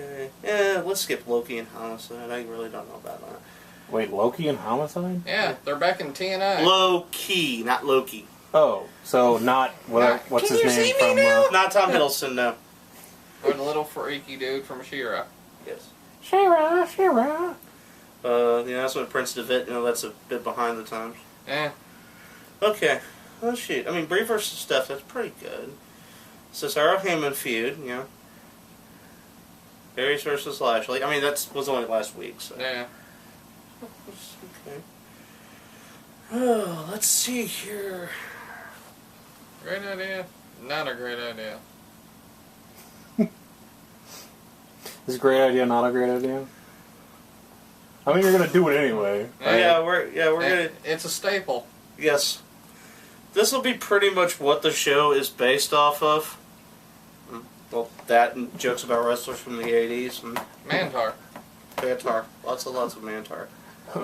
Okay. Yeah, let's skip Loki and Homicide. I really don't know about that. Wait, Loki and Homicide? Yeah, they're back in TNA. Low-key, not Loki. Oh, so not what's his name from? Not Tom Hiddleston, no. Or the little freaky dude from She-Ra. Yes. She-Ra, She-Ra. The announcement of Prince DeVitt, that's a bit behind the times. Eh. Okay. Oh, shoot. I mean, Brie versus Steph, that's pretty good. Cesaro Heyman feud, Aries versus Lashley. I mean, that was only last week, so. Yeah. Okay. Oh, let's see here. Great idea. Not a great idea. Is a great idea not a great idea? I mean, you're gonna do it anyway. Right? Yeah, we're gonna. It's a staple. Yes. This will be pretty much what the show is based off of. Well, that and jokes about wrestlers from the 80s. And Mantar. Mantar. Lots of Mantar.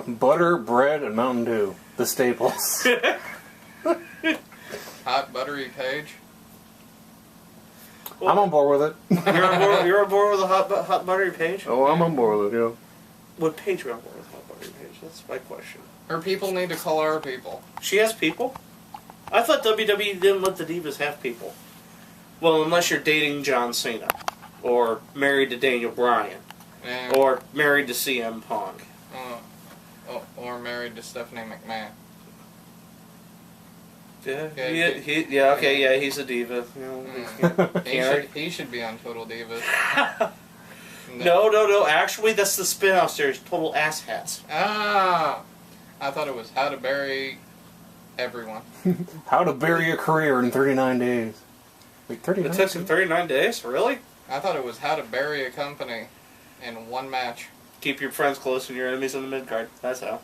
Butter, bread, and Mountain Dew. The staples. Hot buttery Paige. Well, I'm on board with it. You're on board with the hot buttery Paige? Oh, I'm on board with it, yeah. What Paige are on board with hot buttery Paige? That's my question. Her people need to call our people. She has people? I thought WWE didn't let the divas have people. Well, unless you're dating John Cena. Or married to Daniel Bryan. Yeah. Or married to CM Punk. Or married to Stephanie McMahon. Yeah, he's a diva. He should be on Total Divas. No. Actually, that's the spin-off series, Total Ass Hats. Ah! I thought it was How to Bury Everyone. How to bury a career in 39 days. Wait, 39 It took him 39 days? Really? I thought it was How to Bury a Company in one match. Keep your friends close and your enemies in the mid-card. That's how.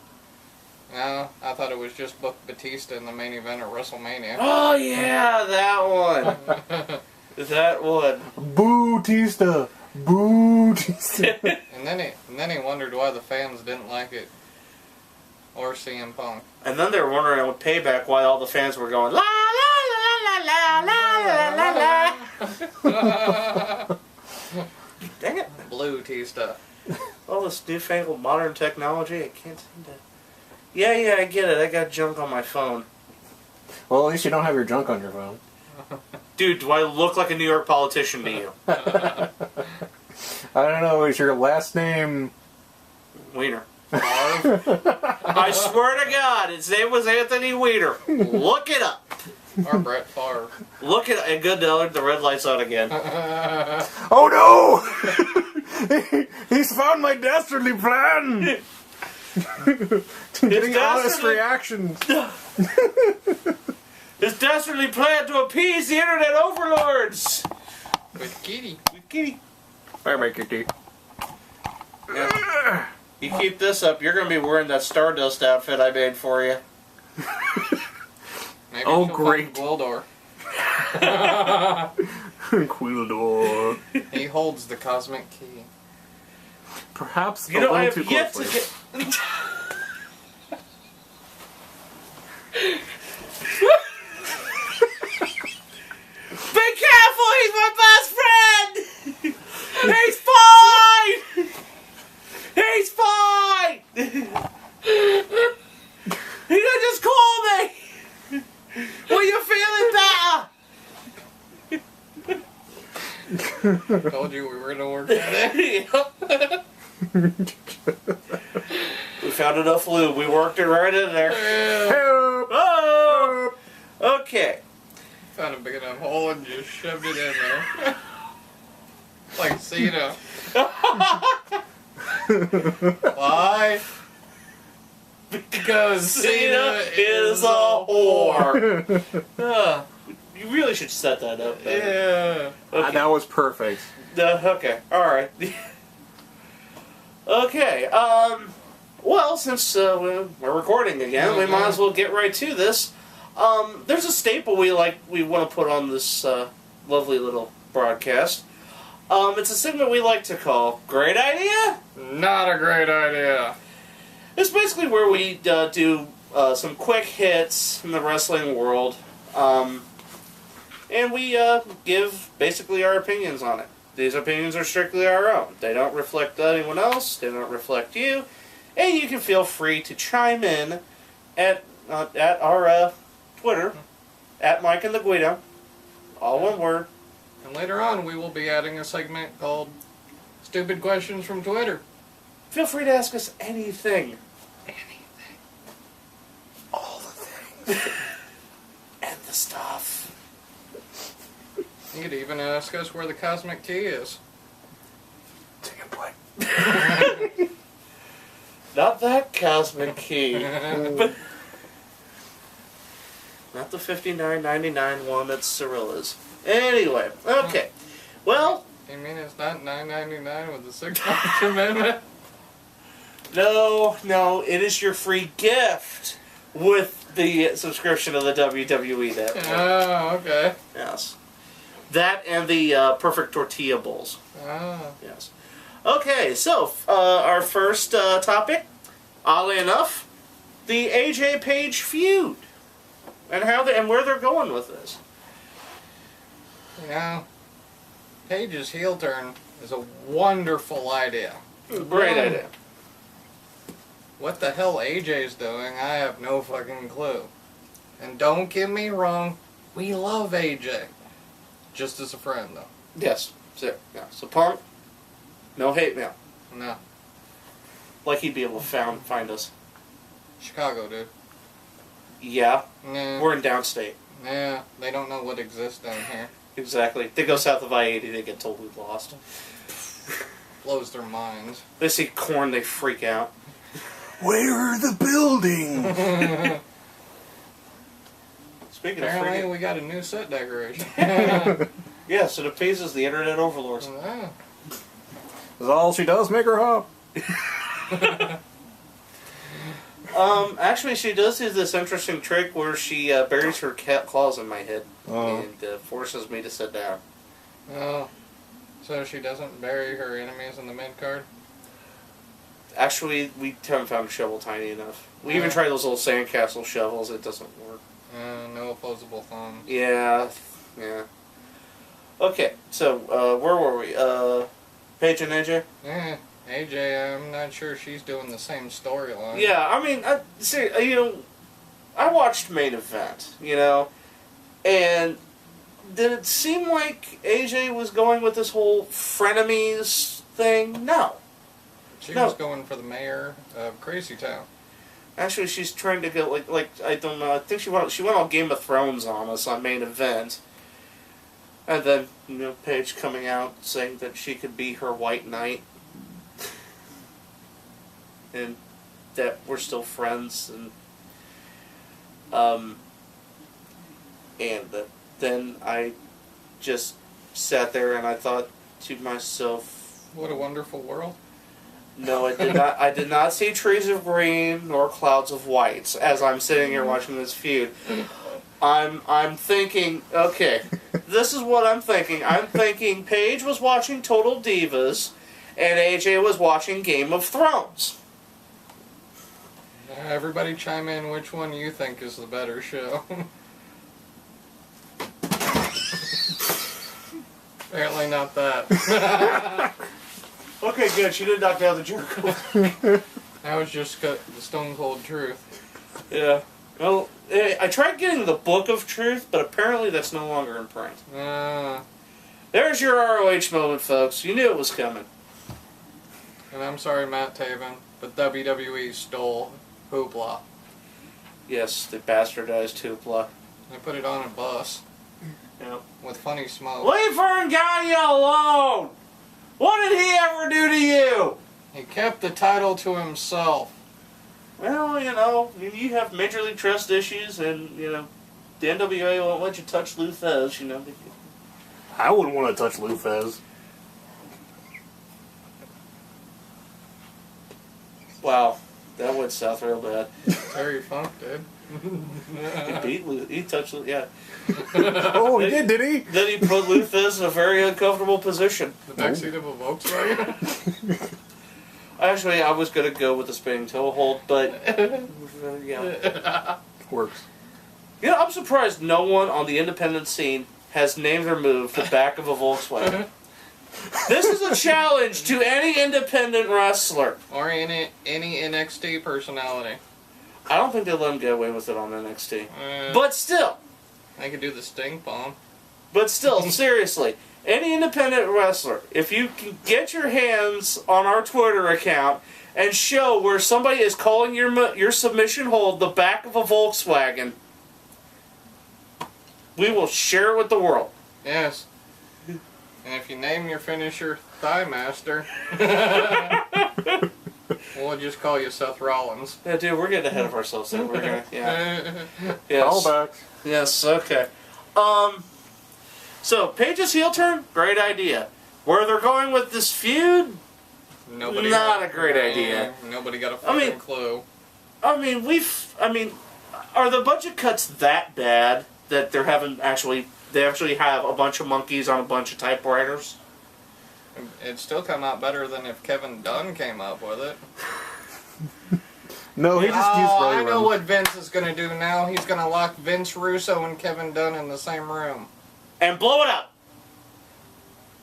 No, I thought it was just book Batista in the main event at WrestleMania. Oh, yeah, that one. That one. Bootista. Bootista. and then he wondered why the fans didn't like it. Or CM Punk. And then they were wondering with Payback why all the fans were going, la la la la la la la la la. Dang it. Blue Tista. All this newfangled modern technology, I can't seem to... Yeah, I get it. I got junk on my phone. Well, at least you don't have your junk on your phone. Dude, do I look like a New York politician to you? I don't know. Is your last name... Wiener. I swear to God, his name was Anthony Weiner. Look it up. Or Brett Favre. Look it up. And good, the red light's on again. Oh no! He's found my dastardly plan! Getting honest reactions. His dastardly plan to appease the internet overlords. With Kitty. Bye, Kitty. Yeah. You keep this up, you're going to be wearing that Stardust outfit I made for you. Maybe oh, great. Gwildor. Gwildor. He holds the cosmic key. Perhaps you know, I have too yet closely. to get... Be careful, he's my best friend! He's fine! He's fine! He just call me! Will you feeling better? Told you we were going to work at it. We found enough lube. We worked it right in there. Help! Oh! Okay. Found a big enough hole and just shoved it in there. Like Cena. Why? Because Cena is a whore. You really should set that up. Yeah. Okay. That was perfect. Okay. Alright. Okay. Well, since we're recording again, we might as well get right to this. There's a staple we want to put on this lovely little broadcast. It's a segment we like to call Great Idea? Not a great idea. It's basically where we do some quick hits in the wrestling world. And we give basically our opinions on it. These opinions are strictly our own. They don't reflect anyone else. They don't reflect you. And you can feel free to chime in at our Twitter, at Mike and the Guido. All one word. And later on, we will be adding a segment called Stupid Questions from Twitter. Feel free to ask us anything. Anything. All the things. And the stuff. You could even ask us where the cosmic key is. Take a point. Not that cosmic key. But not the $59.99 one at Cirilla's. Anyway, okay. Well, You mean it's not $9.99 with the Sixth Amendment? no, it is your free gift with the subscription of the WWE Network. Oh, okay. Yes. That and the perfect tortilla bowls. Oh. Yes. Okay, so our first topic, oddly enough, the AJ Page feud, and where they're going with this. You know, Paige's heel turn is a wonderful idea. Great idea. What the hell AJ's doing, I have no fucking clue. And don't get me wrong, we love AJ. Just as a friend, though. Yes. So Punk, no hate mail. No. Like he'd be able to find us. Chicago, dude. Yeah, Nah. we're in downstate. Yeah, they don't know what exists down here. Exactly. They go south of I-80, they get totally lost. Blows their minds. They see corn, they freak out. Where are the buildings? Speaking of Apparently, freaking... we got a new set decoration. Yes, it appeases the internet overlords. Yeah. Is all she does make her hop? Actually, she does do this interesting trick where she buries her cat claws in my head and forces me to sit down. Oh. So she doesn't bury her enemies in the mid-card? Actually, we haven't found a shovel tiny enough. We even tried those little sandcastle shovels. It doesn't work. No opposable thumbs. Yeah. Okay, so where were we? Paige and AJ? Yeah. AJ, I'm not sure she's doing the same storyline. Yeah, I mean, I watched Main Event, and did it seem like AJ was going with this whole frenemies thing? No. She was going for the mayor of Crazy Town. Actually, she's trying to go, I don't know, I think she went all Game of Thrones on us on Main Event. And then, Paige coming out saying that she could be her white knight. And that we're still friends, and then I just sat there and I thought to myself, What a wonderful world. no, I did not. I did not see trees of green nor clouds of white as I'm sitting here watching this feud. I'm thinking, okay, this is what I'm thinking. I'm thinking Paige was watching Total Divas, and AJ was watching Game of Thrones. Everybody chime in which one you think is the better show. Apparently not that. Okay, good. She did knock down the Jericho. That was just the stone cold truth. Yeah. Well, I tried getting the Book of Truth, but apparently that's no longer in print. There's your ROH moment, folks. You knew it was coming. And I'm sorry, Matt Taven, but WWE stole Hoopla. Yes, they bastardized Hoopla. They put it on a bus. Yep. With funny smoke. Leave Ferngana alone! What did he ever do to you? He kept the title to himself. Well, you have Major League Trust issues, and, the NWA won't let you touch Lou Thesz, I wouldn't want to touch Lou Thesz. Wow, that went south real bad. Terry Funk did. He beat Lou, he touched Lou, yeah. Oh, he did he? Then he put Lou Thesz in a very uncomfortable position. The backseat of a Volkswagen? Actually, I was going to go with the spinning toe hold, but, yeah. Works. I'm surprised no one on the independent scene has named their move the back of a Volkswagen. This is a challenge to any independent wrestler. Or any NXT personality. I don't think they let him get away with it on NXT. But still. I could do the Sting Bomb. But still, seriously. Any independent wrestler, if you can get your hands on our Twitter account and show where somebody is calling your submission hold the back of a Volkswagen, we will share it with the world. Yes. And if you name your finisher Thigh Master, we'll just call you Seth Rollins. Yeah, dude, we're getting ahead of ourselves there. We're gonna, yeah. Yes. Callbacks. Yes, okay. So, Paige's heel turn, great idea. Where they're going with this feud, not a great idea. Nobody got a fucking clue. I mean, are the budget cuts that bad that they actually have a bunch of monkeys on a bunch of typewriters? It'd still come out better than if Kevin Dunn came up with it. No, he just used Ray I know what Vince is going to do now. He's going to lock Vince Russo and Kevin Dunn in the same room. And blow it up!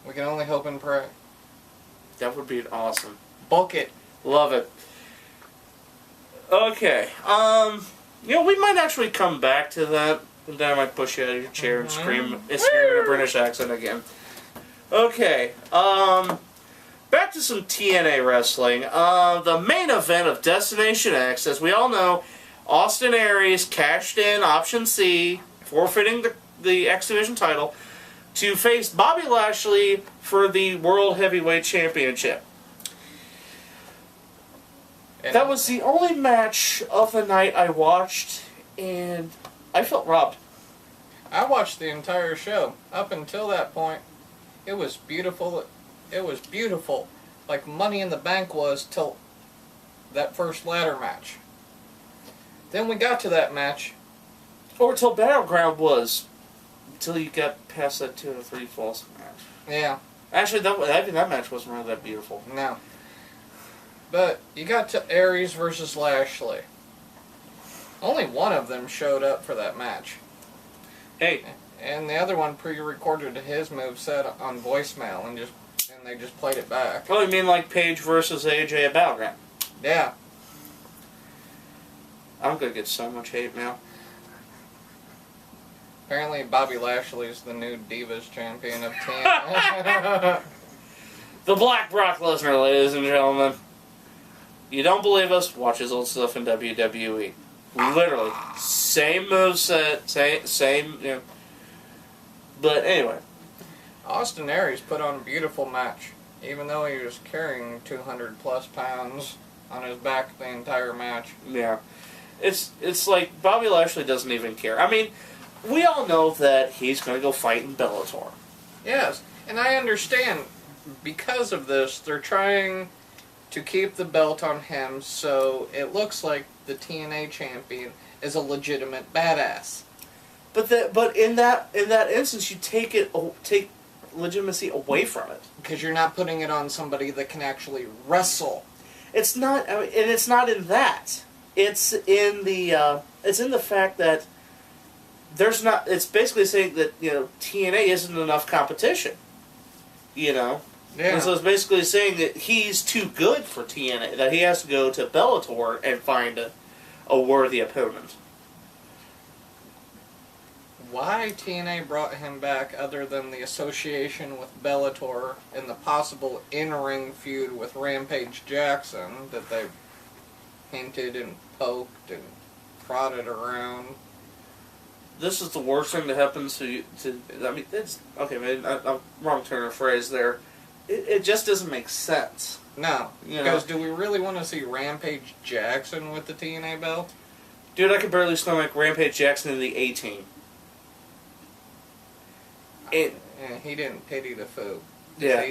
We can only hope and pray. That would be awesome. Book it. Love it. Okay, we might actually come back to that. And then I might push you out of your chair and scream in a British accent again. Okay, back to some TNA wrestling. The main event of Destination X, as we all know, Austin Aries cashed in Option C, forfeiting the X Division title, to face Bobby Lashley for the World Heavyweight Championship. That was the only match of the night I watched, and I felt robbed. I watched the entire show. Up until that point, it was beautiful. It was beautiful. Like Money in the Bank was till that first ladder match. Then we got to that match. Or till Battleground was. Until you got past that 2 or 3 falls match. Yeah. Actually, that match wasn't really that beautiful. No. But you got to Aries versus Lashley. Only one of them showed up for that match. Hey. And the other one pre-recorded his moveset on voicemail and they just played it back. Oh, you mean like Paige versus AJ at Battleground? Yeah. I'm gonna get so much hate now. Apparently Bobby Lashley is the new Divas champion of TNA. The Black Brock Lesnar, ladies and gentlemen. You don't believe us? Watch his old stuff in WWE. Literally. Same moveset, same, But anyway. Austin Aries put on a beautiful match, even though he was carrying 200 plus pounds on his back the entire match. Yeah. It's like Bobby Lashley doesn't even care. I mean, we all know that he's going to go fight in Bellator. Yes, and I understand because of this, they're trying to keep the belt on him so it looks like the TNA champion is a legitimate badass. But in that instance, you take legitimacy away from it because you're not putting it on somebody that can actually wrestle. It's not, and it's not in that. It's in the fact that there's not. It's basically saying that TNA isn't enough competition. Yeah. And so it's basically saying that he's too good for TNA, that he has to go to Bellator and find a worthy opponent. Why TNA brought him back other than the association with Bellator and the possible in-ring feud with Rampage Jackson that they hinted and poked and prodded around? This is the worst thing that happens to I mean, it's... Okay, maybe I'm wrong turn of phrase there. It just doesn't make sense. No. Because do we really want to see Rampage Jackson with the TNA belt? Dude, I could barely stomach Rampage Jackson in the A-Team. Yeah, he didn't pity the fool. Yeah.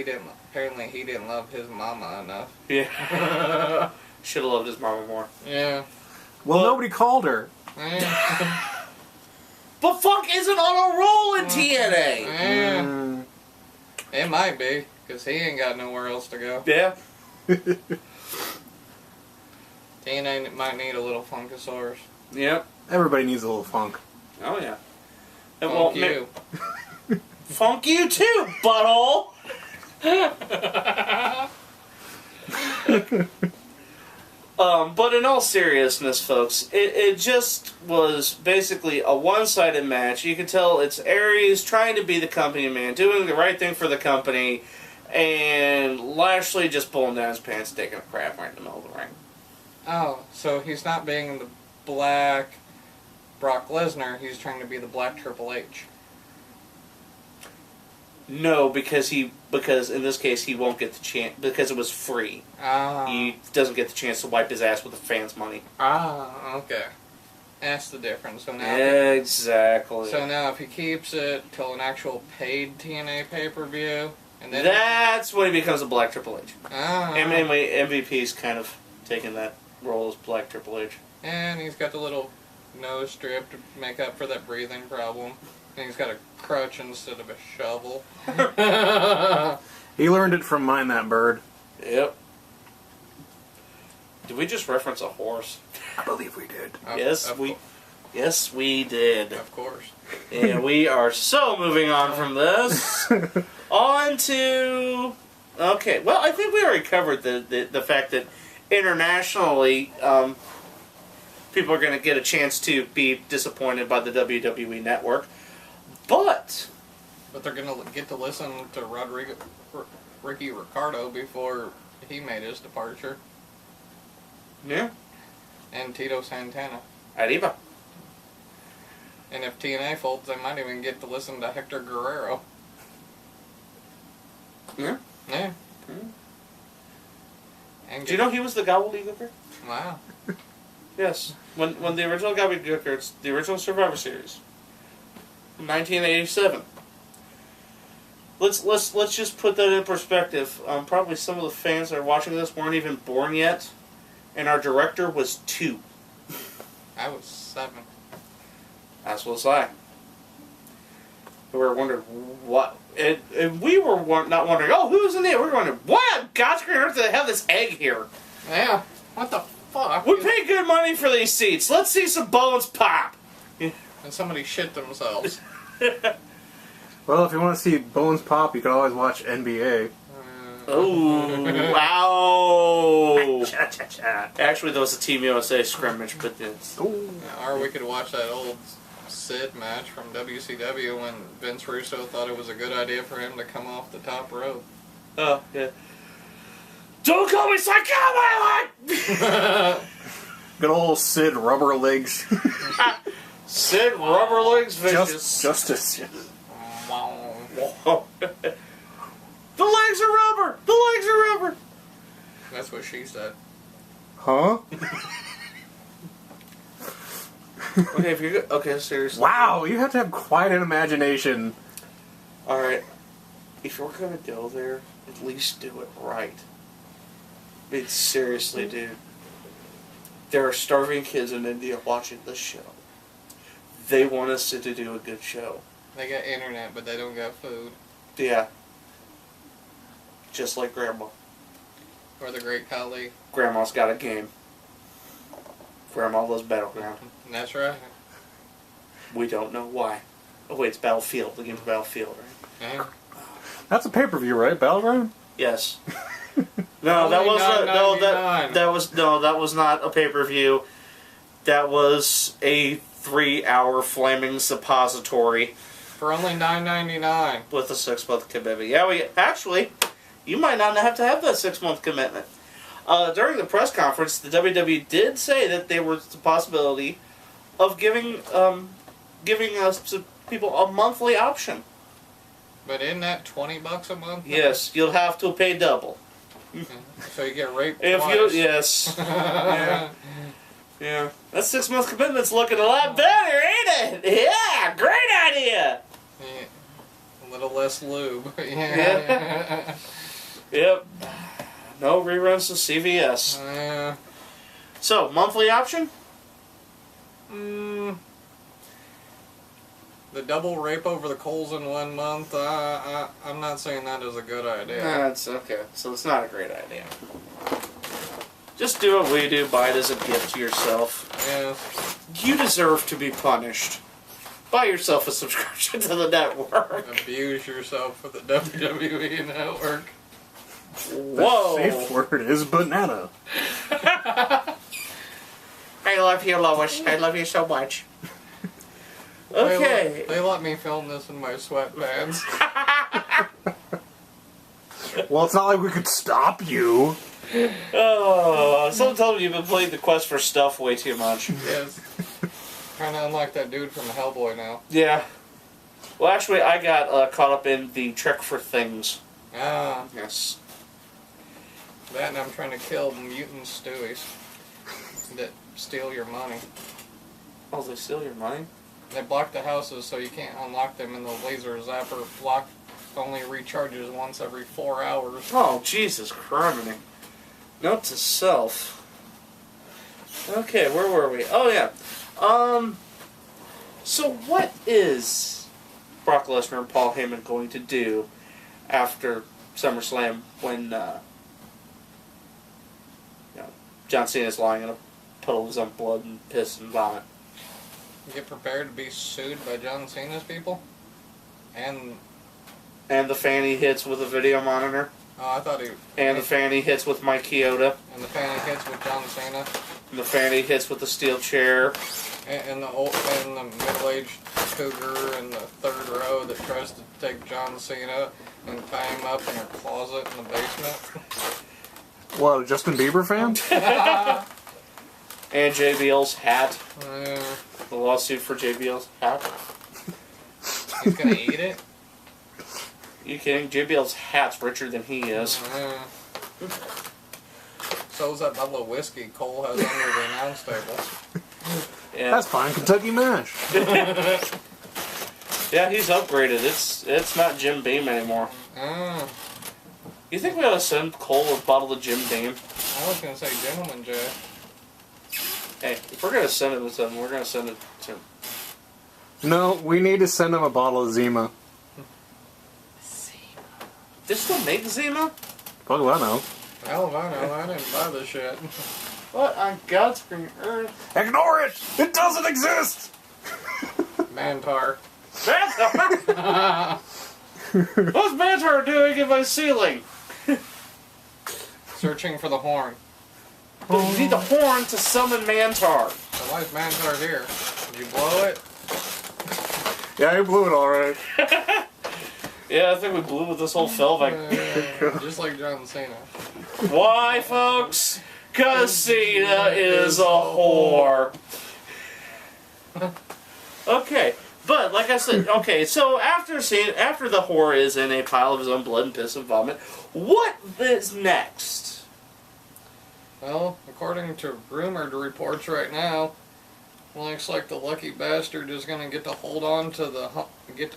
Apparently he didn't love his mama enough. Yeah. Should have loved his mama more. Yeah. Well, nobody called her. Yeah. But Funk isn't on a roll in TNA! Yeah. It might be, because he ain't got nowhere else to go. Yeah. TNA might need a little Funkasaurus. Yep. Everybody needs a little funk. Oh, yeah. Funk you. Funk you too, butthole! But in all seriousness, folks, it just was basically a one-sided match. You can tell it's Aries trying to be the company man, doing the right thing for the company, and Lashley just pulling down his pants, taking a crap right in the middle of the ring. Oh, so he's not being the black Brock Lesnar, he's trying to be the black Triple H. No, because in this case he won't get the chance, because it was free. He doesn't get the chance to wipe his ass with the fans' money. Okay. That's the difference. So now, exactly. So now if he keeps it till an actual paid TNA pay-per-view, and then that's when he becomes a black Triple H. And anyway, MVP's kind of taking that role as black Triple H. And he's got the little nose strip to make up for that breathing problem. And he's got a crutch instead of a shovel. He learned it from Mind That Bird. Yep. Did we just reference a horse? I believe we did. Yes, we did. Of course. And we are so moving on from this. On to... Okay, well, I think we already covered the fact that internationally, people are going to get a chance to be disappointed by the WWE Network. But they're going to get to listen to Ricky Ricardo before he made his departure. Yeah. And Tito Santana. Arriba. And if TNA folds, they might even get to listen to Hector Guerrero. Yeah. Yeah. And do you know he was the gobbledygooker? Wow. Yes. When the original gobbledygooker, it's the original Survivor Series. 1987. Let's just put that in perspective. Probably some of the fans that are watching this weren't even born yet, and our director was 2. I was 7. As was I. We were wondering what, and we were not wondering. Oh, who's in there? We were wondering, why on God's green earth do they have this egg here? Yeah. What the fuck? We pay good money for these seats. Let's see some bones pop. And somebody shit themselves. Well, if you want to see bones pop, you can always watch NBA. Oh, wow. Actually, there was a Team USA scrimmage, but it's... Or we could watch that old Sid match from WCW when Vince Russo thought it was a good idea for him to come off the top rope. Oh, yeah. Don't call me psychotic! Good old Sid Rubber Legs. Sid Rubber Legs Vicious. Justice. Whoa. The legs are rubber! The legs are rubber! That's what she said. Huh? Okay, if you're okay, seriously. Wow, you have to have quite an imagination. Alright. If you're gonna go there, at least do it right. I mean, seriously, dude. There are starving kids in India watching this show. They want us to do a good show. They got internet, but they don't got food. Yeah. Just like Grandma. Or the Great Khali. Grandma's got a game. Grandma loves Battleground. That's right. We don't know why. Oh wait, it's Battlefield. The game's Battlefield, right? Yeah. That's a pay-per-view, right? Battleground? Yes. No, that was that was not a pay-per-view. That was a 3-hour flaming suppository For only $9.99. with a 6-month commitment. Yeah, you might not have to have that 6-month commitment. During the press conference, the WWE did say that there was the possibility of giving us people a monthly option. But isn't that $20 a month? Yes, you'll have to pay double. So you get raped If twice. yes. Yeah. That 6-month commitment's looking a lot better, ain't it? Yeah, great idea. Yeah. A little less lube. Yeah. Yep. No reruns to CVS. So, monthly option? The double rape over the coals in 1 month, I'm not saying that is a good idea. That's okay. So it's not a great idea. Just do what we do. Buy it as a gift to yourself. Yeah. You deserve to be punished. Buy yourself a subscription to the network. Abuse yourself for the WWE Network. Whoa. The safe word is banana. I love you, Lois. I love you so much. Okay. They let me film this in my sweatpants. Well, it's not like we could stop you. Oh, someone told me you've been playing the quest for stuff way too much. Yes. Trying to unlock that dude from Hellboy now. Yeah. Well, actually, I got caught up in the trick for things. Ah. Yes. That and I'm trying to kill mutant Stewies that steal your money. Oh, they steal your money? They block the houses so you can't unlock them, and the laser zapper block only recharges once every 4 hours. Oh, Jesus criminy. Note to self. Okay, where were we? Oh, yeah. So what is Brock Lesnar and Paul Heyman going to do after SummerSlam when John Cena's lying in a puddle of his own blood and piss and vomit? Get prepared to be sued by John Cena's people? And the fan he hits with a video monitor? oh, I thought he... And the fan he hits with Mike Chioda? And the fan he hits with John Cena? And the fan he hits with the steel chair? And the middle-aged cougar in the third row that tries to take John Cena and tie him up in her closet in the basement. What, a Justin Bieber fan? And JBL's hat. Yeah. The lawsuit for JBL's hat. He's gonna eat it? You kidding? JBL's hat's richer than he is. Yeah. So is that bottle of whiskey Cole has under the announce table. Yeah. That's fine, Kentucky Mash. Yeah, he's upgraded. It's not Jim Beam anymore. You think we ought to send Cole a bottle of Jim Beam? I was gonna say Gentleman Jack. Hey, if we're gonna send it to something, we're gonna send it to him. No, we need to send him a bottle of Zima. They still make Zima? Fuck do I know. Hell if I know, I didn't buy this shit. What on God's green earth? Ignore it! It doesn't exist! Mantar. Mantar! What's Mantar doing in my ceiling? Searching for the horn. You need the horn to summon Mantar. So why is Mantar here? Did you blow it? Yeah, he blew it alright. Yeah, I think we blew with this whole Felvik. Just like John Cena. Why, folks? 'Cause Cena is a whore. Okay, but like I said, okay, so after the whore is in a pile of his own blood and piss and vomit, what is next? Well, according to rumored reports right now, looks like the lucky bastard is gonna get to hold on to the get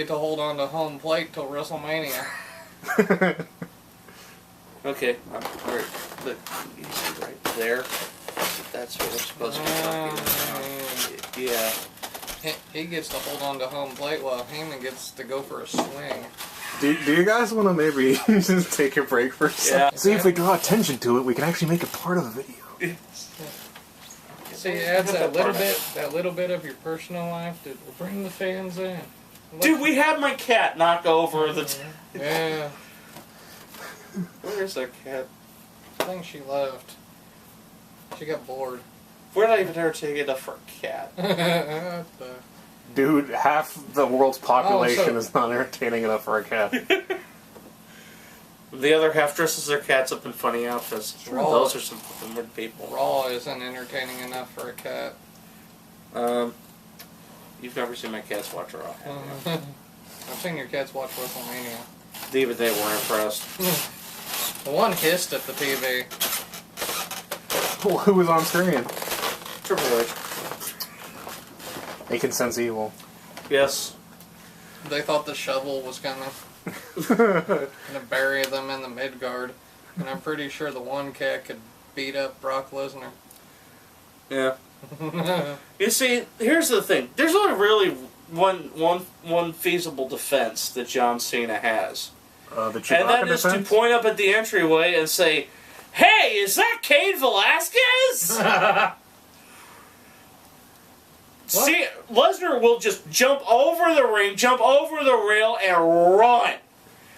to hold on to home plate till WrestleMania. Okay, right there. That's what we're supposed to be talking about. Yeah. He gets to hold on to home plate while Heyman gets to go for a swing. Do you guys want to maybe just take a break for a second? Yeah. See if we draw attention to it, we can actually make it part of the video. See, it adds that little bit of your personal life to bring the fans in. Dude, we had my cat knock over the... Yeah. Where's that cat? I think she left. She got bored. We're not even entertaining enough for a cat. Dude, half the world's population Oh, is not entertaining enough for a cat. The other half dresses their cats up in funny outfits. Raw. Those are some fucking weird people. Raw isn't entertaining enough for a cat. You've never seen my cats watch Raw. I've seen your cats watch WrestleMania. Even they weren't impressed. The one hissed at the TV. Who was on screen? Triple H. They can sense evil. Yes. They thought the shovel was gonna bury them in the Midgard. And I'm pretty sure the one cat could beat up Brock Lesnar. Yeah. You see, here's the thing. There's only really one feasible defense that John Cena has. The And Chewbacca that is to defense? point up at the entryway and say, "Hey, is that Cain Velasquez?" See, Lesnar will just jump over the ring, jump over the rail, and run.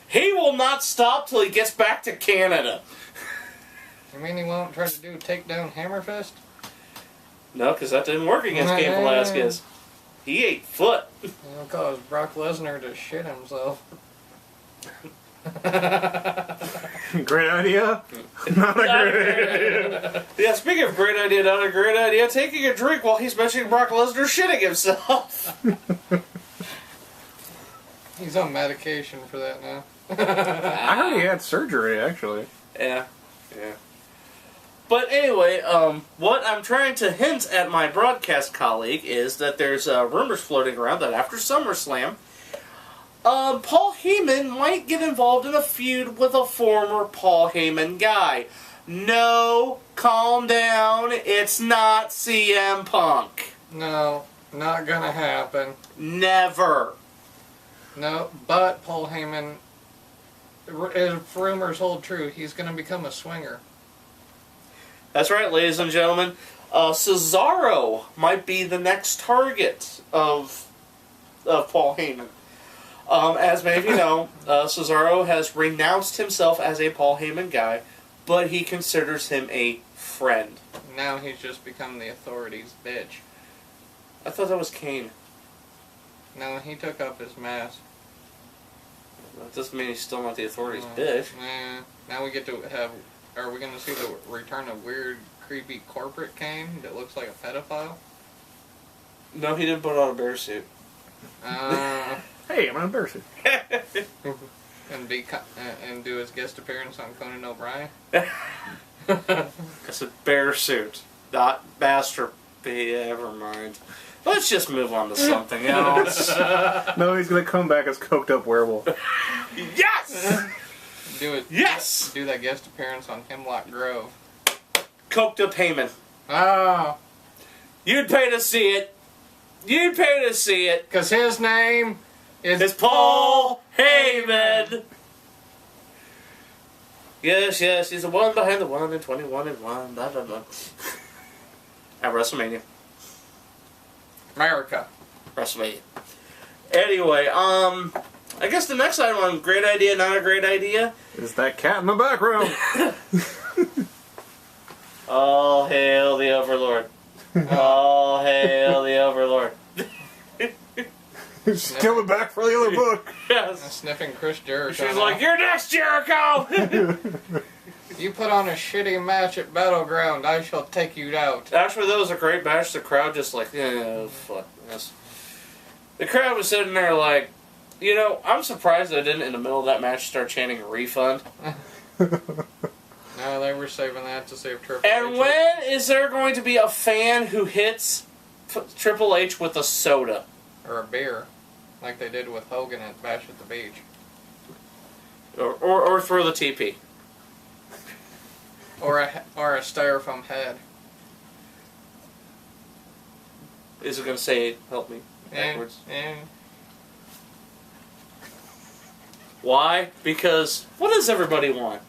He will not stop till he gets back to Canada. You mean he won't try to do takedown hammer fist? No, because that didn't work against Cain Velasquez. He ate foot. It'll cause Brock Lesnar to shit himself. Great idea? Not a great idea. Yeah, speaking of great idea, not a great idea, taking a drink while he's mentioning Brock Lesnar shitting himself. He's on medication for that now. I heard he had surgery, actually. Yeah. But anyway, what I'm trying to hint at my broadcast colleague is that there's rumors floating around that after SummerSlam, Paul Heyman might get involved in a feud with a former Paul Heyman guy. No, calm down. It's not CM Punk. No, not gonna happen. Never. No, but Paul Heyman, if rumors hold true, he's gonna become a swinger. That's right, ladies and gentlemen. Cesaro might be the next target of Paul Heyman. As many of you know, Cesaro has renounced himself as a Paul Heyman guy, but he considers him a friend. Now he's just become the Authority's bitch. I thought that was Kane. No, he took up his mask. That doesn't mean he's still not the Authority's bitch. Nah. Now we get to have... Are we going to see the return of weird, creepy corporate Kane that looks like a pedophile? No, he didn't put on a bear suit. Hey, I'm in a bear suit. And do his guest appearance on Conan O'Brien? It's a bear suit, not master. Never mind. Let's just move on to something else. No, he's gonna come back as coked up werewolf. Yes! Do it. Yes! Do that guest appearance on Hemlock Grove. Coked up Heyman. Oh. You'd pay to see it. You'd pay to see it. Because his name is It's Paul Heyman. Yes, he's the one behind the 1 and 21 and 1. Blah, blah, blah. At WrestleMania. America. WrestleMania. Anyway, I guess the next item on great idea, not a great idea. Is that cat in the back room? All hail the Overlord. All hail the Overlord. She's coming back for the other book. Yes. Sniffing Chris Jericho. She's like, you're next, Jericho! You put on a shitty match at Battleground, I shall take you out. Actually, that was a great match. The crowd just like, fuck this. The crowd was sitting there like, you know, I'm surprised they didn't, in the middle of that match, start chanting refund. No, they were saving that to save Triple H. And when is there going to be a fan who hits Triple H with a soda? Or a beer, like they did with Hogan at Bash at the Beach. Or throw the TP. Or a styrofoam head. Is it going to say, help me, backwards? Yeah. Why? Because, what does everybody want?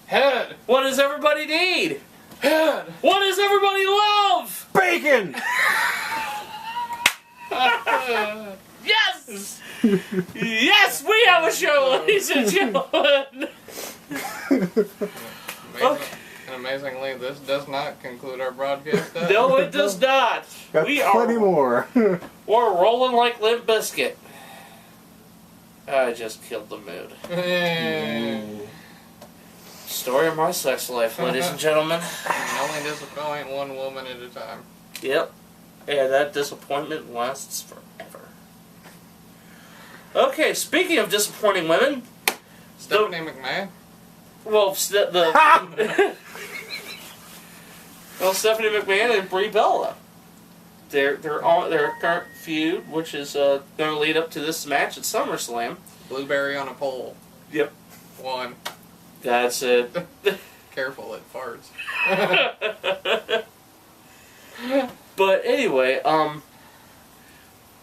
Head! What does everybody need? Head! What does everybody love? Bacon! Yes! Yes, we have a show, ladies and gentlemen! Okay. And amazingly, this does not conclude our broadcast. No, it does not. Got plenty more. We're rolling like Limp Bizkit. I just killed the mood. Story of my sex life, ladies and gentlemen. Only disappoint one woman at a time. Yep. And that disappointment lasts forever. Okay, speaking of disappointing women... Stephanie McMahon? Well, well, Stephanie McMahon and Brie Bella. They're on their current feud, which is going to lead up to this match at SummerSlam. Blueberry on a pole. Yep. One. That's it. Careful, it farts. But anyway,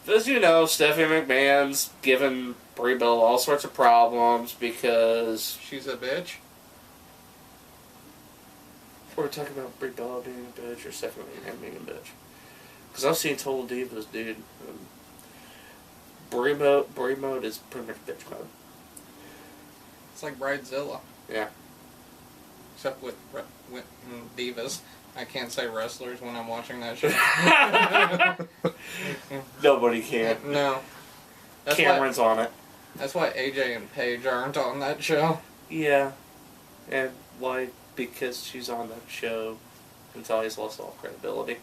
as you know, Stephanie McMahon's given Brie Bella all sorts of problems because... She's a bitch? We're talking about Brie Bella being a bitch or Stephanie McMahon being a bitch. Because I've seen Total Divas, dude. Brie mode is pretty much bitch mode. It's like Bridezilla. Yeah. Except with divas. I can't say wrestlers when I'm watching that show. Nobody can. No. Cameron's on it. That's why AJ and Paige aren't on that show. Yeah. And why? Because she's on that show until he's lost all credibility.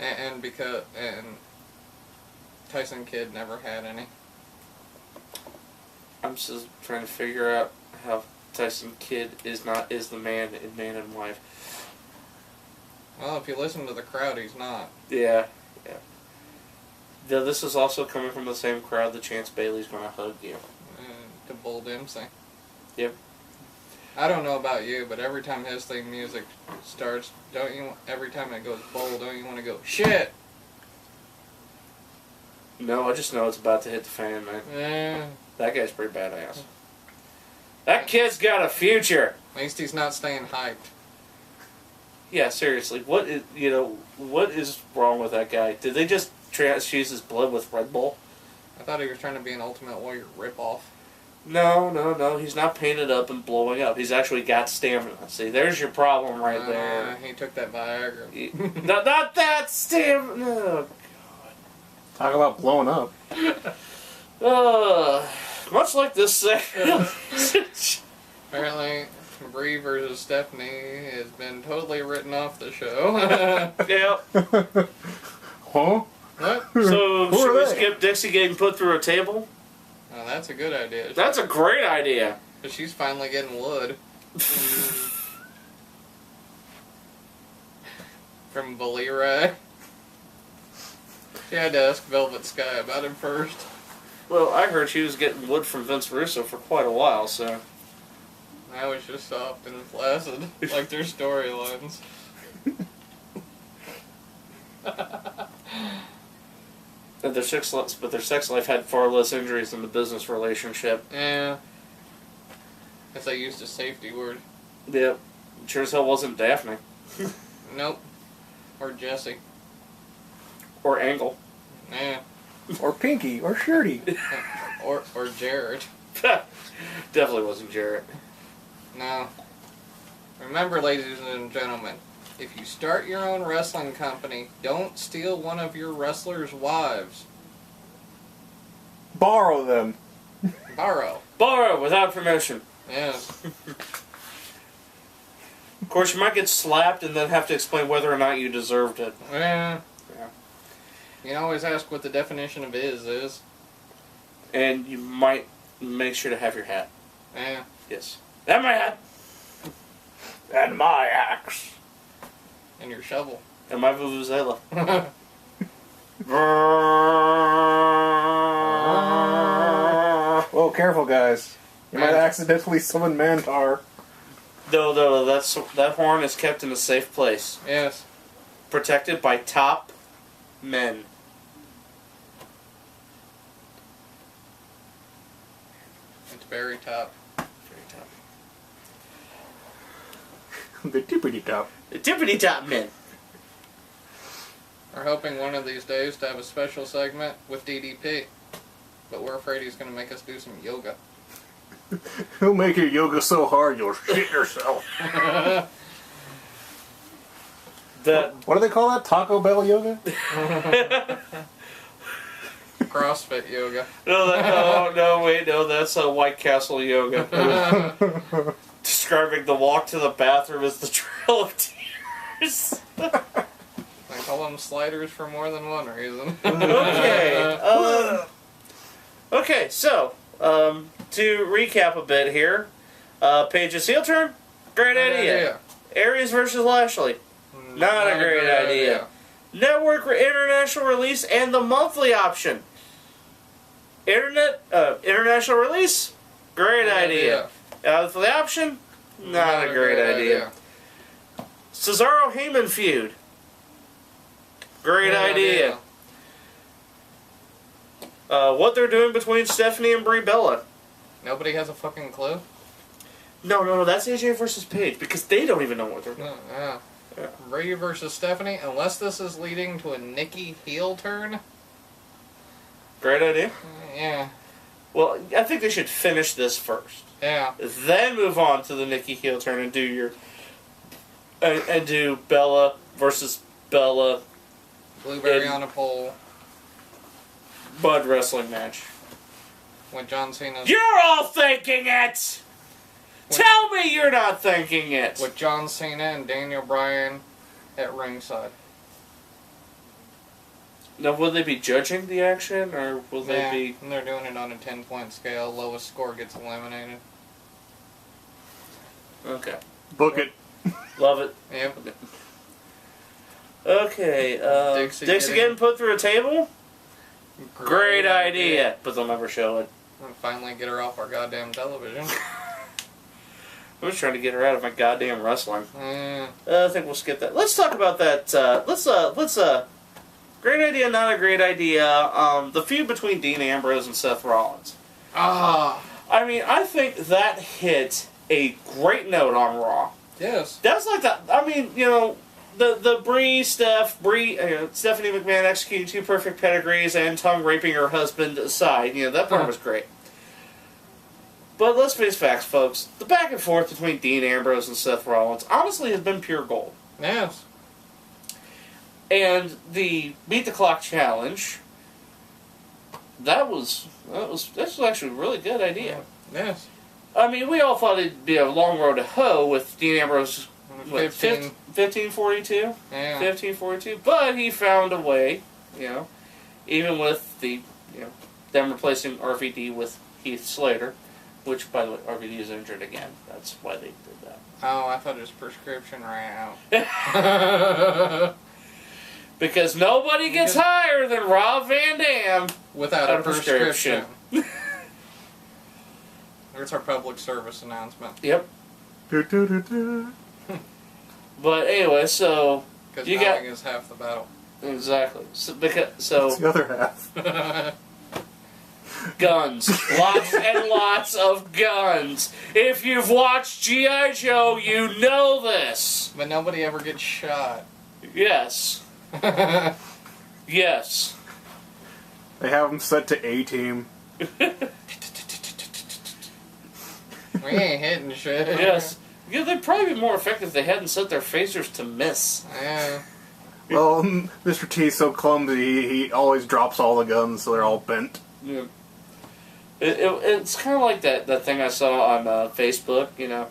And because Tyson Kidd never had any. I'm just trying to figure out how Tyson Kidd is the man in Man and Wife. Well, if you listen to the crowd, he's not. Yeah. Though this is also coming from the same crowd that Chance Bailey's gonna hug you. To Bull Dempsey. Yep. I don't know about you, but every time his theme music starts, every time it goes Bull, don't you want to go, shit? No, I just know it's about to hit the fan, man. Yeah. That guy's pretty badass. That kid's got a future. At least he's not staying hyped. Yeah, seriously, what is wrong with that guy? Did they just transfuse his blood with Red Bull? I thought he was trying to be an Ultimate Warrior ripoff. No, he's not painted up and blowing up. He's actually got stamina. See, there's your problem right there. He took that Viagra. Not that stamina. No. Talk about blowing up. Much like this segment. Apparently, Brie versus Stephanie has been totally written off the show. Yep. Huh? What? So, Who should are we they? skip Dixie getting put through a table? Oh, that's a good idea. That's a great idea. But she's finally getting wood. From Valera. She had to ask Velvet Sky about him first. Well, I heard she was getting wood from Vince Russo for quite a while, so... Now it's just soft and flaccid, like their storylines. And their sex life had far less injuries than the business relationship. Yeah. Guess they used a safety word. Yep. Sure as hell wasn't Daphne. Nope. Or Jesse. Or Angle. Yeah. Or Pinky. Or Shirty. Or Jared. Definitely wasn't Jarrett. No. Remember, ladies and gentlemen, if you start your own wrestling company, don't steal one of your wrestlers' wives. Borrow them. Borrow. Borrow without permission. Yes. Of course, you might get slapped and then have to explain whether or not you deserved it. Yeah. Yeah. You can always ask what the definition of is. And you might make sure to have your hat. Yeah. Yes. And my hat. And my axe. And your shovel. And my vuvuzela. Whoa, careful, guys. You might accidentally summon Mantar. No, that horn is kept in a safe place. Yes. Protected by top men. It's very top. Very top. The tippity top. The tippity top men. We're hoping one of these days to have a special segment with DDP. But we're afraid he's going to make us do some yoga. He'll make your yoga so hard you'll shit yourself. What do they call that? Taco Bell yoga? CrossFit yoga. No, that's White Castle yoga. Describing the walk to the bathroom as the Trail of Tears. I call them sliders for more than one reason. Okay, so, to recap a bit here, Paige's heel turn, great idea. Aries versus Lashley, not a great idea. Network international release and the monthly option. International release, great idea. For the option, not a great idea. Cesaro Heyman feud, great idea. What they're doing between Stephanie and Brie Bella. Nobody has a fucking clue? No, that's AJ versus Paige, because they don't even know what they're doing. Yeah. Yeah. Brady versus Stephanie, unless this is leading to a Nikki heel turn. Great idea. Yeah. Well, I think they should finish this first. Yeah. Then move on to the Nikki heel turn and do your... And do Bella versus Bella Blueberry on a pole. Bud wrestling match. With John Cena. You're all thinking it! Tell me you're not thinking it! With John Cena and Daniel Bryan at ringside. Now, will they be judging the action, or will they be... And they're doing it on a 10-point scale. Lowest score gets eliminated. Okay. Book it. Love it. Yep. Okay, Dixie getting put through a table? Great idea. But they'll never show it. And finally get her off our goddamn television. I'm just trying to get her out of my goddamn wrestling. Yeah. I think we'll skip that. Let's talk about that. Let's great idea, not a great idea. The feud between Dean Ambrose and Seth Rollins. Ah. I mean, I think that hit a great note on Raw. Yes. That's like that. I mean, you know, the Stephanie McMahon executing 2 perfect pedigrees and tongue raping her husband aside. You know, that part was great. But let's face facts, folks. The back and forth between Dean Ambrose and Seth Rollins honestly has been pure gold. Yes. And the Beat the Clock challenge, that was actually a really good idea. Yes. I mean, we all thought it'd be a long road to hoe with Dean Ambrose, 1542? Yeah. 1542. But he found a way, you know, even with the, you know, them replacing RVD with Heath Slater, which, by the way, RVD is injured again. That's why they did that. Oh, I thought his prescription ran out. Because nobody gets higher than Rob Van Dam without a prescription. There's our public service announcement. Yep. Do, do, do, do. But anyway, so Because you knowing got is half the battle. exactly. So That's the other half. guns, lots and lots of guns. If you've watched G.I. Joe, you know this. But nobody ever gets shot. Yes. Yes. They have them set to A-team. We ain't hitting shit. Yes. Yeah, they'd probably be more effective if they hadn't set their phasers to miss. Yeah. Well, Mr. T's so clumsy, he always drops all the guns, so they're all bent. Yeah. It's kind of like that thing I saw on Facebook, you know.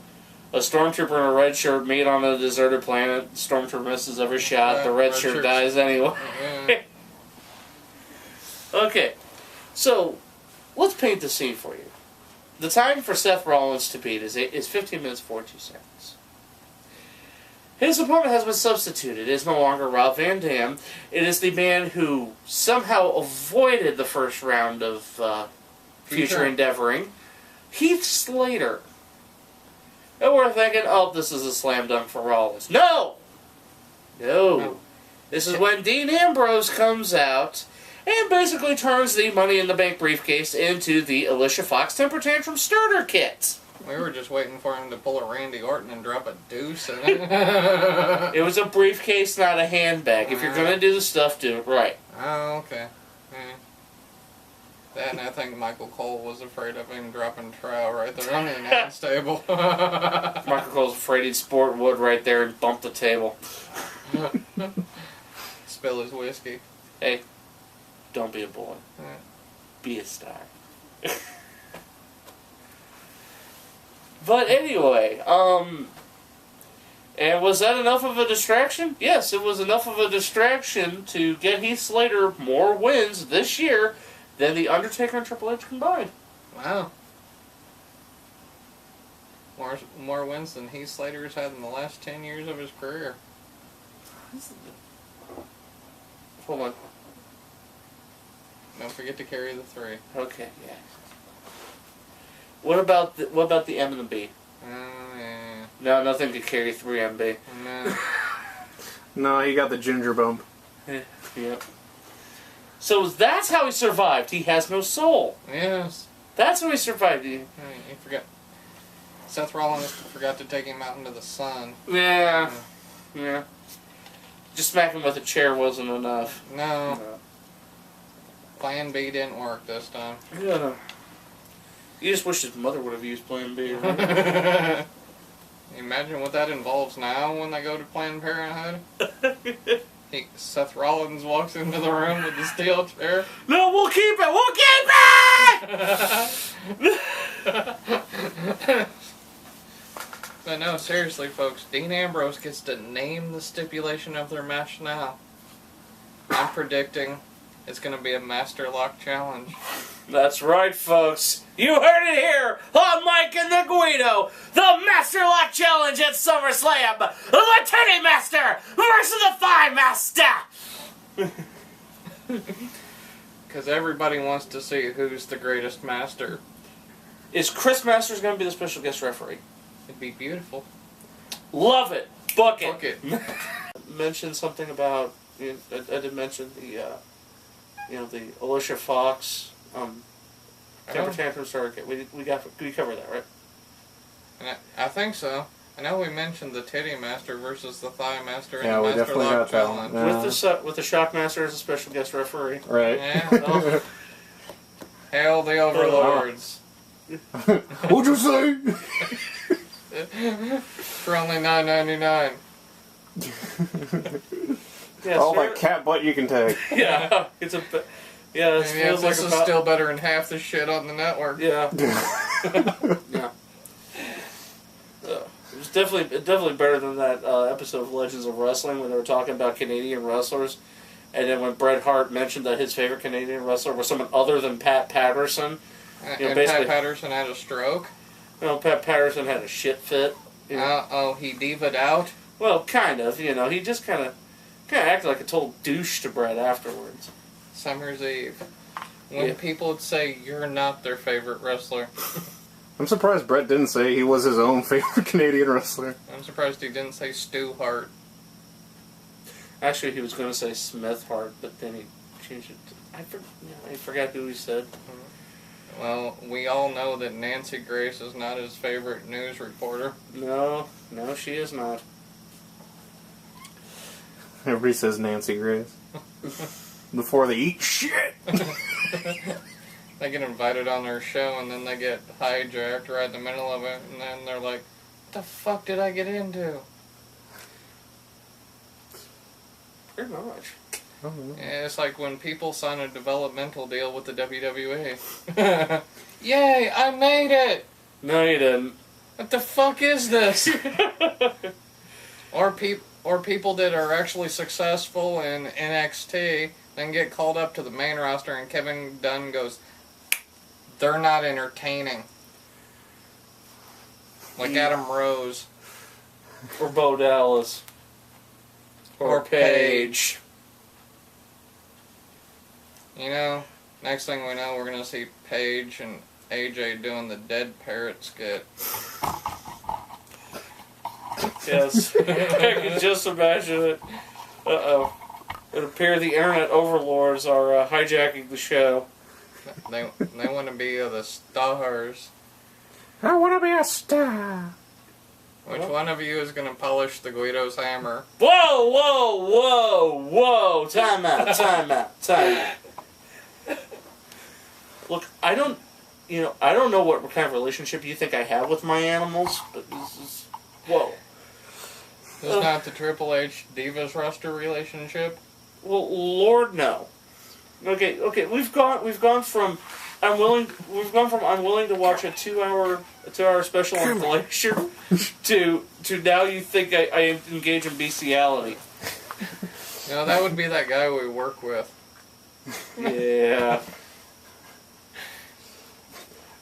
A stormtrooper in a red shirt meet on a deserted planet. The stormtrooper misses every shot. The red shirt dies anyway. Yeah. Okay, so let's paint the scene for you. The time for Seth Rollins to beat is 15 minutes 42 seconds. His opponent has been substituted. It is no longer Rob Van Dam. It is the man who somehow avoided the first round of Future Endeavoring, Heath Slater. And we're thinking, oh, this is a slam dunk for Rollins. No! No. This is when Dean Ambrose comes out and basically turns the Money in the Bank briefcase into the Alicia Fox Temper Tantrum Starter Kit. We were just waiting for him to pull a Randy Orton and drop a deuce in it. It was a briefcase, not a handbag. If you're going to do the stuff, do it right. Oh, okay. Yeah. That, and I think Michael Cole was afraid of him dropping trow right there on the announce table. Michael Cole's afraid he'd sport wood right there and bump the table. Spill his whiskey. Hey, don't be a boy. Yeah. Be a star. But anyway, and was that enough of a distraction? Yes, it was enough of a distraction to get Heath Slater more wins this year than The Undertaker and Triple H combined. Wow. More wins than Heath Slater's had in the last 10 years of his career. Hold on. Don't forget to carry the 3. Okay, yeah. What about the M and the B? Oh, yeah. No, nothing could carry 3 MB. No. No, he got the ginger bump. Yep. So that's how he survived. He has no soul. Yes. That's how he survived. You forgot. Seth Rollins forgot to take him out into the sun. Yeah. Yeah. Just smacking with a chair wasn't enough. No. Plan B didn't work this time. Yeah. You just wish his mother would have used Plan B, right? Imagine what that involves now when they go to Planned Parenthood. Seth Rollins walks into the room with the steel chair. No, we'll keep it! We'll keep it! But no, seriously, folks, Dean Ambrose gets to name the stipulation of their match now. I'm predicting it's going to be a Master Lock challenge. That's right, folks. You heard it here on Mike and the Guido. The Master Lock Challenge at SummerSlam. The Teddy Master versus the Thigh Master. Because everybody wants to see who's the greatest master. Is Chris Masters going to be the special guest referee? It'd be beautiful. Love it. Book it. Book it. Mentioned something about, I did mention the, the Alicia Fox, temper tantrum circuit. We covered that, right? And I think so. I know we mentioned the Titty Master versus the Thigh Master in Yeah, the we Master definitely Lock got that challenge. one. With the Shock Master as a special guest referee. Right. Yeah. Hail the Overlords. What'd you say? For only $9.99. Yeah, All that cat butt you can take. Yeah, it's a. Yeah, it And feels this like is still better than half the shit on the network. Yeah. Yeah. It was definitely better than that episode of Legends of Wrestling when they were talking about Canadian wrestlers, and then when Bret Hart mentioned that his favorite Canadian wrestler was someone other than Pat Patterson. And Pat Patterson had a stroke. Pat Patterson had a shit fit. He diva'd out. Well, kind of. He just kind of acted like a total douche to Bret afterwards. Summer's Eve. When people would say you're not their favorite wrestler. I'm surprised Bret didn't say he was his own favorite Canadian wrestler. I'm surprised he didn't say Stu Hart. Actually, he was going to say Smith Hart, but then he changed it to... I forgot who he said. Well, we all know that Nancy Grace is not his favorite news reporter. No, she is not. Everybody says Nancy Grace. Before they eat shit! They get invited on their show and then they get hijacked right in the middle of it, and then they're like, what the fuck did I get into? Pretty much. It's like when people sign a developmental deal with the WWE. Yay, I made it! No, you didn't. What the fuck is this? Or people that are actually successful in NXT then get called up to the main roster and Kevin Dunn goes, they're not entertaining. Like Adam Rose. Or Bo Dallas. Or Paige. Next thing we know, we're going to see Paige and AJ doing the Dead Parrot skit. Yes. I can just imagine it. Uh-oh. It appears the internet overlords are hijacking the show. They want to be the stars. I want to be a star. Which one of you is going to polish the Guido's hammer? Whoa, whoa, whoa, whoa! Time out. Look, I don't know what kind of relationship you think I have with my animals, but this is... Whoa. This is not the Triple H Divas roster relationship? Well, Lord, no. Okay, we've gone from I'm willing to watch a 2-hour special on Glacier to now you think I engage in bestiality. No, that would be that guy we work with. Yeah.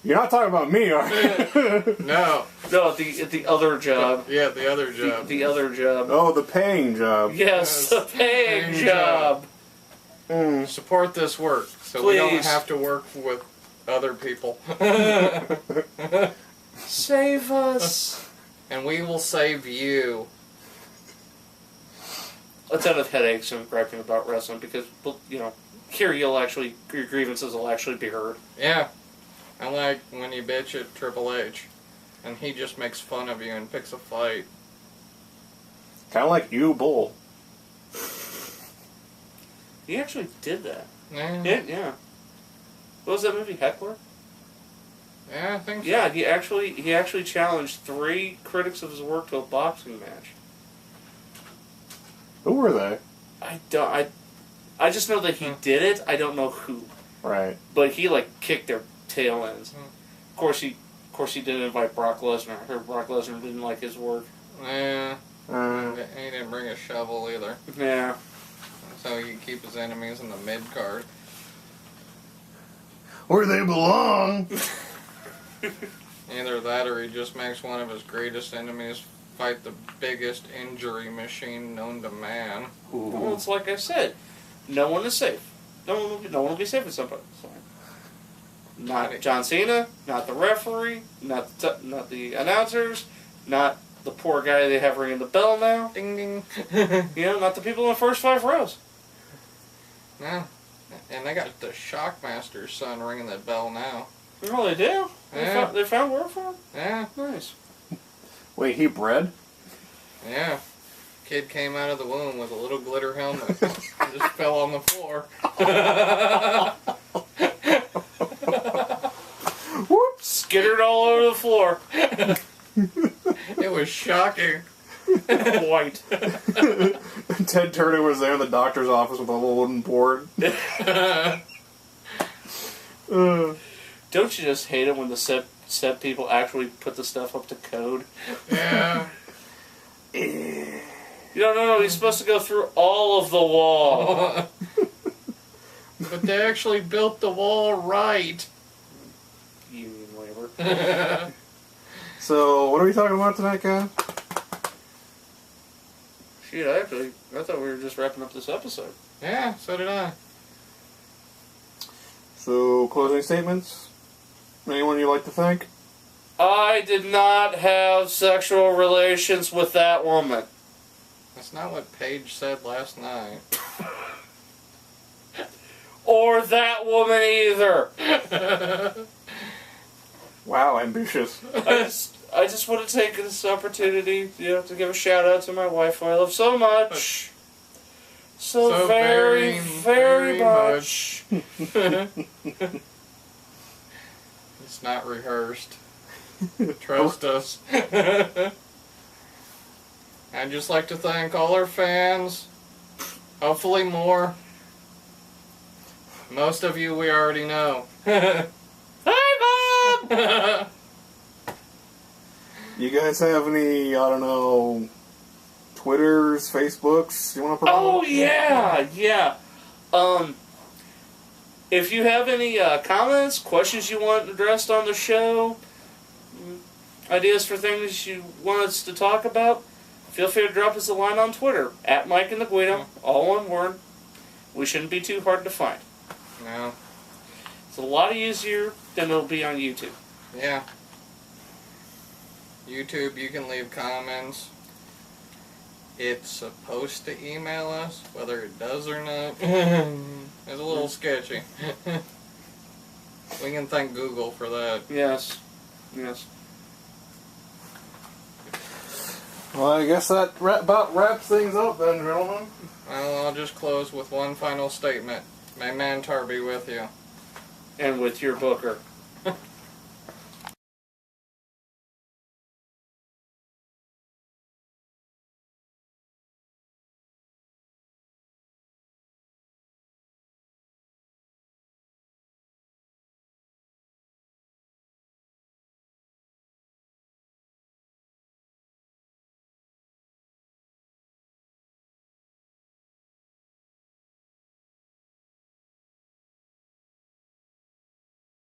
You're not talking about me, are you? No. No, at the other job. Yeah, the other job. The other job. Oh, the paying job. Yes, the paying job. Support this work so Please. we don't have to work with other people. Save us. And we will save you. Let's end with headaches and griping about wrestling because, here your grievances will actually be heard. Yeah. I like when you bitch at Triple H and he just makes fun of you and picks a fight. Kind of like you, Bull. He actually did that. Yeah. Yeah. What was that movie, Heckler? Yeah, I think so. Yeah, he actually challenged 3 critics of his work to a boxing match. Who were they? I just know that he did it. I don't know who. Right. But he kicked their tail ends. Of course he didn't invite Brock Lesnar. I heard Brock Lesnar didn't like his work. Yeah. He didn't bring a shovel either. Yeah. So he could keep his enemies in the mid card. Where they belong. Either that or he just makes one of his greatest enemies fight the biggest injury machine known to man. Well, it's like I said, no one is safe. No one will be safe with somebody. So, not John Cena, not the referee, not the announcers, not the poor guy they have ringing the bell now. Ding ding. Not the people in the first 5 rows. No. And they got the Shockmaster's son ringing that bell now. Oh, they do? Yeah. They found work for him? Yeah. Nice. Wait, he bred? Yeah. Kid came out of the womb with a little glitter helmet. Just fell on the floor. Whoops! Skittered all over the floor. It was shocking. White. Ted Turner was there in the doctor's office with a little wooden board. Don't you just hate it when the set people actually put the stuff up to code? Yeah. No, he's supposed to go through all of the wall. But they actually built the wall right. Union labor. So, what are we talking about tonight, guys? Shit, I thought we were just wrapping up this episode. Yeah, so did I. So, closing statements? Anyone you'd like to thank? I did not have sexual relations with that woman. That's not what Paige said last night. Or that woman either. Wow, ambitious. I just want to take this opportunity, to give a shout out to my wife who I love so much. So very, very much. It's not rehearsed. Trust us. I'd just like to thank all our fans. Hopefully more. Most of you we already know. Hi, Bob! You guys have any, I don't know, Twitters, Facebooks you want to promote? Oh, yeah. If you have any comments, questions you want addressed on the show, ideas for things you want us to talk about, feel free to drop us a line on Twitter, at Mike and the Guido, all one word. We shouldn't be too hard to find. No. It's a lot easier than it'll be on YouTube. Yeah. YouTube, you can leave comments. It's supposed to email us, whether it does or not. It's a little sketchy. We can thank Google for that. Yes. Well, I guess that about wraps things up then, gentlemen. Well, I'll just close with one final statement. May Mantar be with you. And with your booker.